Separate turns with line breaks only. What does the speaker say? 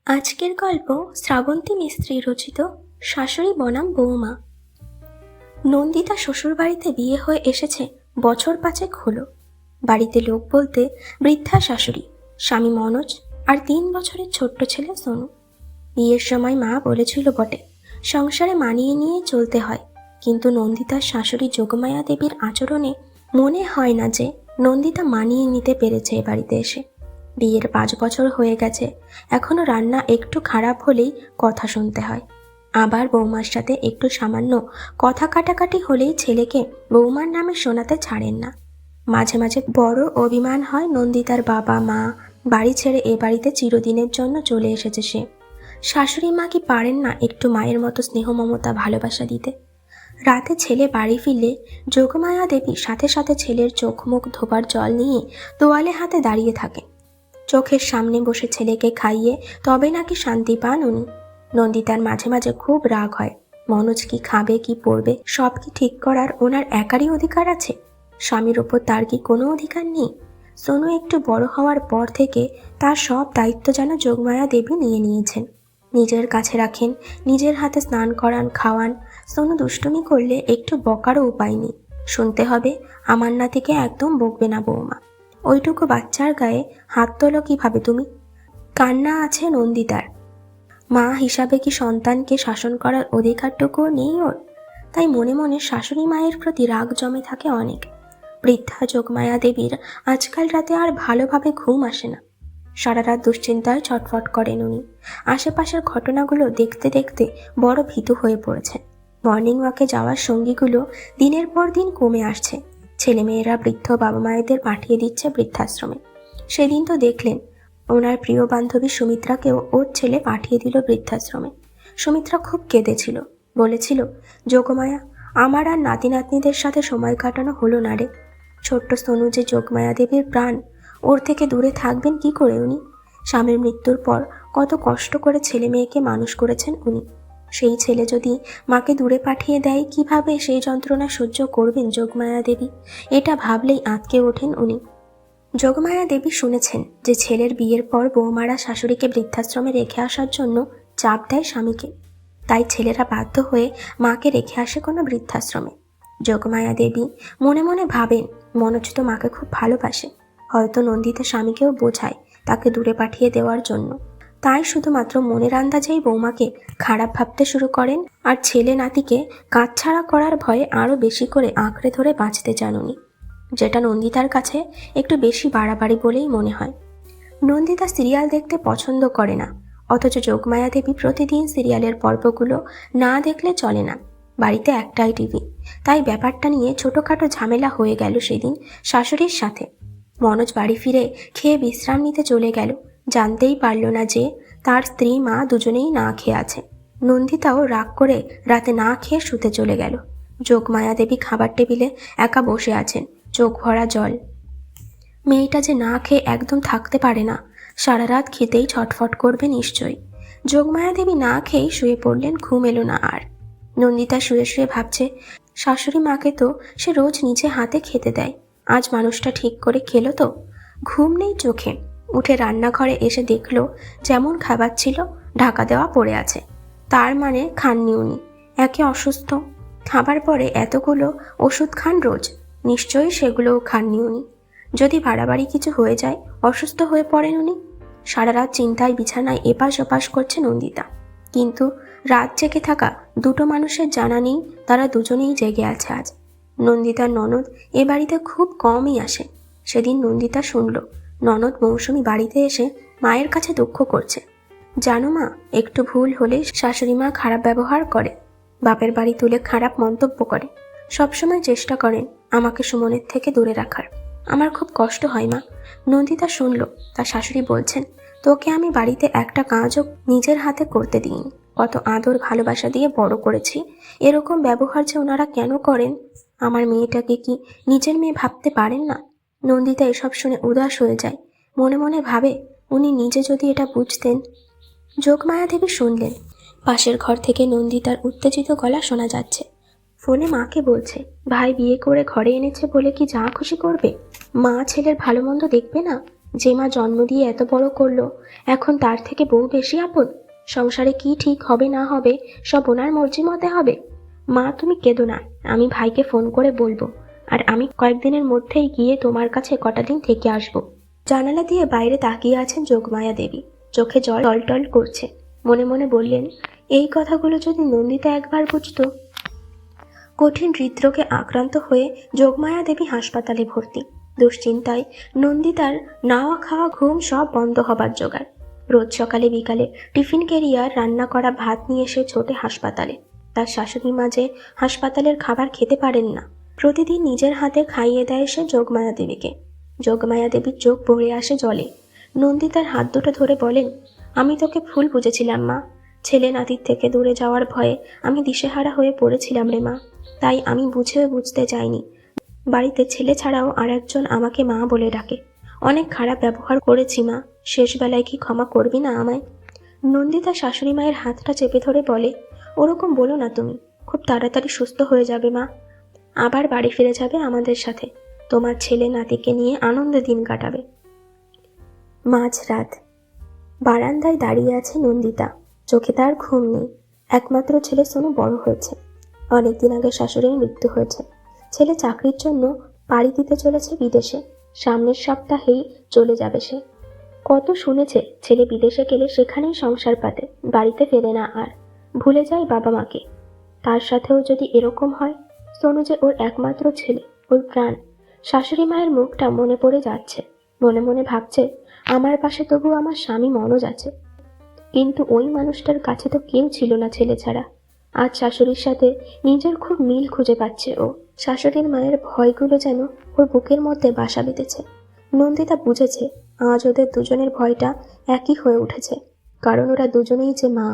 আজকের গল্প শ্রাবন্তী মিস্ত্রি রচিত শাশুড়ি বনাম বৌমা। নন্দিতা শ্বশুরবাড়িতে বিয়ে হয়ে এসেছে বছর 5 হলো। বাড়িতে লোক বলতে বৃদ্ধা শাশুড়ি, স্বামী মনোজ আর 3 বছরের ছোট্ট ছেলে সোনু। বিয়ের সময় মা বলেছিল বটে, সংসারে মানিয়ে নিয়ে চলতে হয়, কিন্তু নন্দিতার শাশুড়ি যোগমায়া দেবীর আচরণে মনে হয় না যে নন্দিতা মানিয়ে নিতে পেরেছে এ বাড়িতে এসে। বিয়ের 5 বছর হয়ে গেছে, এখনো রান্না একটু খারাপ হলেই কথা শুনতে হয়। আবার বৌমার সাথে একটু সামান্য কথা কাটাকাটি হলেই ছেলেকে বৌমার নামে শোনাতে ছাড়েন না। মাঝে মাঝে বড় অভিমান হয় নন্দিতার বাবা মা বাড়ি ছেড়ে এ বাড়িতে চিরদিনের জন্য চলে এসেছে সে। শাশুড়ি মা কি পারেন না একটু মায়ের মতো স্নেহ মমতা ভালোবাসা দিতে? রাতে ছেলে বাড়ি ফিরলে যোগমায়া দেবী সাথে সাথে ছেলের চোখ মুখ ধোবার জল নিয়ে তোয়ালে হাতে দাঁড়িয়ে থাকে। চোখের সামনে বসে ছেলেকে খাইয়ে তবে নাকি শান্তি পান উনি। নন্দিতার মাঝে মাঝে খুব রাগ হয়। মনোজ কি খাবে কি পড়বে সব কি ঠিক করার ওনার একারই অধিকার আছে? স্বামীর ওপর তার কি কোনো অধিকার নেই? সোনু একটু বড় হওয়ার পর থেকে তার সব দায়িত্ব যেন যোগমায়া দেবী নিয়ে নিয়েছেন। নিজের কাছে রাখেন, নিজের হাতে স্নান করান, খাওয়ান। সোনু দুষ্টুমি করলে একটু বকারও উপায় নেই, শুনতে হবে আমার নাতিকে একদম বকবে না বৌমা। ওইটুকু বাচ্চার গায়ে হাত তোলো কিভাবে তুমি? কান্না আছে নন্দিতার। মা হিসাবে কি সন্তানকে শাসন করার অধিকারটুকুও নেই ওর? তাই মনে মনে শাশুড়ি মায়ের প্রতি রাগ জমে থাকে অনেক। বৃদ্ধা যোগমায়া দেবীর আজকাল রাতে আর ভালোভাবে ঘুম আসে না। সারা রাত দুশ্চিন্তায় ছটফট করেন উনি। আশেপাশের ঘটনাগুলো দেখতে দেখতে বড় ভীতু হয়ে পড়েছেন। মর্নিং ওয়াকে যাওয়ার সঙ্গীগুলো দিনের পর দিন কমে আসছে। ছেলেমেয়েরা বৃদ্ধ বাবা মায়েদের পাঠিয়ে দিচ্ছে বৃদ্ধাশ্রমে। সেদিন তো দেখলেন, ওনার প্রিয় বান্ধবী সুমিত্রাকেও ওর ছেলে পাঠিয়ে দিল বৃদ্ধাশ্রমে। সুমিত্রা খুব কেঁদেছিল, বলেছিল, যোগমায়া, আমার আর নাতি নাতনিদের সাথে সময় কাটানো হলো না রে। ছোট্ট সোনু যে যোগমায়া দেবীর প্রাণ, ওর থেকে দূরে থাকবেন কি করে উনি? স্বামীর মৃত্যুর পর কত কষ্ট করে ছেলে মেয়েকে মানুষ করেছেন উনি। সেই ছেলে যদি মাকে দূরে পাঠিয়ে দেয়, কিভাবে সেই যন্ত্রণা সহ্য করবেন যোগমায়া দেবী? এটা ভাবলেই আঁতকে ওঠেন উনি। যোগমায়া দেবী শুনেছেন যে ছেলের বিয়ের পর বৌমারা শাশুড়িকে বৃদ্ধাশ্রমে রেখে আসার জন্য চাপ দেয় স্বামীকে। তাই ছেলেরা বাধ্য হয়ে মাকে রেখে আসে কোনো বৃদ্ধাশ্রমে। যোগমায়া দেবী মনে মনে ভাবেন, মনোজ তো মাকে খুব ভালোবাসে, হয়তো নন্দিতা স্বামীকেও বোঝায় তাকে দূরে পাঠিয়ে দেওয়ার জন্য। তাই শুধুমাত্র মনের আন্দাজেই বৌমাকে খারাপ ভাবতে শুরু করেন, আর ছেলে নাতিকে কাছছাড়া করার ভয়ে আরও বেশি করে আঁকড়ে ধরে বাঁচতে চান উনি, যেটা নন্দিতার কাছে একটু বেশি বাড়াবাড়ি বলেই মনে হয়। নন্দিতা সিরিয়াল দেখতে পছন্দ করে না, অথচ যোগমায়া দেবী প্রতিদিন সিরিয়ালের পর্বগুলো না দেখলে চলে না। বাড়িতে একটাই টিভি, তাই ব্যাপারটা নিয়ে ছোটোখাটো ঝামেলা হয়ে গেল সেদিন শাশুড়ির সাথে। মনোজ বাড়ি ফিরে খেয়ে বিশ্রাম নিতে চলে গেল, জানতেই পারল না যে তার স্ত্রী মা দুজনেই না খেয়ে আছে। নন্দিতাও রাগ করে রাতে না খেয়ে শুতে চলে গেল। যোগমায়া দেবী খাবার টেবিলে একা বসে আছেন, চোখ ভরা জল। মেয়েটা যে না খেয়ে একদম থাকতে পারে না, সারা রাত খেতেই ছটফট করবে নিশ্চয়ই। যোগমায়া দেবী না খেয়েই শুয়ে পড়লেন, ঘুম এলো না আর। নন্দিতা শুয়ে শুয়ে ভাবছে, শাশুড়ি মাকে তো সে রোজ নিজে হাতে খেতে দেয়, আজ মানুষটা ঠিক করে খেলো তো? ঘুম নেই চোখে। উঠে রান্নাঘরে এসে দেখলো যেমন খাবার ছিল ঢাকা দেওয়া পড়ে আছে। তার মানে খাননি উনি, একে অসুস্থ, খাবার পরে এতগুলো ওষুধ খান রোজ, নিশ্চয়ই সেগুলোও খাননি উনি। যদি বাড়াবাড়ি কিছু হয়ে যায়, অসুস্থ হয়ে পড়েন উনি। সারা রাত চিন্তায় বিছানায় এপাশ ওপাশ করছে নন্দিতা, কিন্তু রাত জেগে থাকা দুটো মানুষের জানা নেই তারা দুজনেই জেগে আছে আজ। নন্দিতার ননদ এ বাড়িতে খুব কমই আসে। সেদিন নন্দিতা শুনল ননদ মৌসুমী বাড়িতে এসে মায়ের কাছে দুঃখ করছে। জানো মা, একটু ভুল হলেই শাশুড়ি মা খারাপ ব্যবহার করে, বাপের বাড়ি তুলে খারাপ মন্তব্য করে, সবসময় চেষ্টা করেন আমাকে সুমনের থেকে দূরে রাখার। আমার খুব কষ্ট হয় মা। নন্দিতা শুনল তার শাশুড়ি বলছেন, তোকে আমি বাড়িতে একটা কাজও নিজের হাতে করতে দিইনি, কত আদর ভালোবাসা দিয়ে বড় করেছি, এরকম ব্যবহার যে ওনারা কেন করেন? আমার মেয়েটাকে কি নিজের মেয়ে ভাবতে পারেন না? নন্দিতা এসব শুনে উদাস হয়ে যায়, মনে মনে ভাবে, উনি নিজে যদি এটা বুঝতেন। যোগমায়া দেবী শুনলেন পাশের ঘর থেকে নন্দিতার উত্তেজিত গলা শোনা যাচ্ছে। ফোনে মাকে বলছে, ভাই বিয়ে করে ঘরে এনেছে বলে কি যা খুশি করবে? মা ছেলের ভালো মন্দ দেখবে না? যে মা জন্ম দিয়ে এত বড় করলো, এখন তার থেকে বউ বেশি আপদ? সংসারে কি ঠিক হবে না হবে সব ওনার মর্জি মতে হবে। মা তুমি কেঁদো না, আমি ভাইকে ফোন করে বলবো, আর আমি কয়েকদিনের মধ্যেই গিয়ে তোমার কাছে কটা দিন থেকে আসবো। জানালা দিয়ে বাইরে তাকিয়ে আছেন যোগমায়া দেবী, চোখে জল টলটল করছে। মনে মনে বললেন, এই কথাগুলো যদি নন্দিতা একবার বুঝতো। কঠিন হৃদরোগে আক্রান্ত হয়ে যোগমায়া দেবী হাসপাতালে ভর্তি। দুশ্চিন্তায় নন্দিতার নাওয়া খাওয়া ঘুম সব বন্ধ হবার জোগাড়। রোজ সকালে বিকালে টিফিন ক্যারিয়ার রান্না করা ভাত নিয়ে এসে ছোটে হাসপাতালে। তার শাশুড়ি মা যে হাসপাতালের খাবার খেতে পারেন না, প্রতিদিন নিজের হাতে খাইয়ে দেয় সে যোগমায়া দেবীকে। যোগমায়া দেবীর চোখ ভরে আসে জলে। নন্দিতার হাত দুটো ধরে বলেন, আমি তোকে ভুল বুঝেছিলাম মা। ছেলে নাতির থেকে দূরে যাওয়ার ভয়ে আমি দিশেহারা হয়ে পড়েছিলাম রে মা। তাই আমি বুঝেও বুঝতে চাইনি বাড়িতে ছেলে ছাড়াও আর একজন আমাকে মা বলে ডাকে। অনেক খারাপ ব্যবহার করেছি মা, শেষবেলায় কি ক্ষমা করবি না আমায়? নন্দিতা শাশুড়ি মায়ের হাতটা চেপে ধরে বলে, ওরকম বলো না তুমি, খুব তাড়াতাড়ি সুস্থ হয়ে যাবে মা। আবার বাড়ি ফিরে যাবে আমাদের সাথে, তোমার ছেলে নাতিকে নিয়ে আনন্দে দিন কাটাবে। মাঝরাত, বারান্দায় দাঁড়িয়ে আছে নন্দিতা। চোখে তার ঘুম নেই। একমাত্র ছেলে সোনু বড় হয়েছে। অনেকদিন আগে শাশুড়ির মৃত্যু হয়েছে। ছেলে চাকরির জন্য পাড়ি দিতে চলেছে বিদেশে। সামনের সপ্তাহেই চলে যাবে সে। কত শুনেছে ছেলে বিদেশে গেলে সেখানেই সংসার পাতে, বাড়িতে ফেরে না আর, ভুলে যায় বাবা মাকে। তার সাথেও যদি এরকম হয়। সোনু যে ওর একমাত্র ছেলে, ওর প্রাণ। শাশুড়ি মায়ের মুখটা মনে পড়ে যাচ্ছে। মনে মনে ভাবছে, আমার পাশে তবু আমার স্বামী মনোজ আছে, কিন্তু ওই মানুষটার কাছে তো কেউ ছিল না ছেলে ছাড়া। আজ শাশুড়ির সাথে নিজের খুব মিল খুঁজে পাচ্ছে ও। শাশুড়ির মায়ের ভয়গুলো যেন ওর বুকের মধ্যে বাসা বেঁধেছে। নন্দিতা বুঝেছে আজ ওদের দুজনের ভয়টা একই হয়ে উঠেছে, কারণ ওরা দুজনেই যে মা।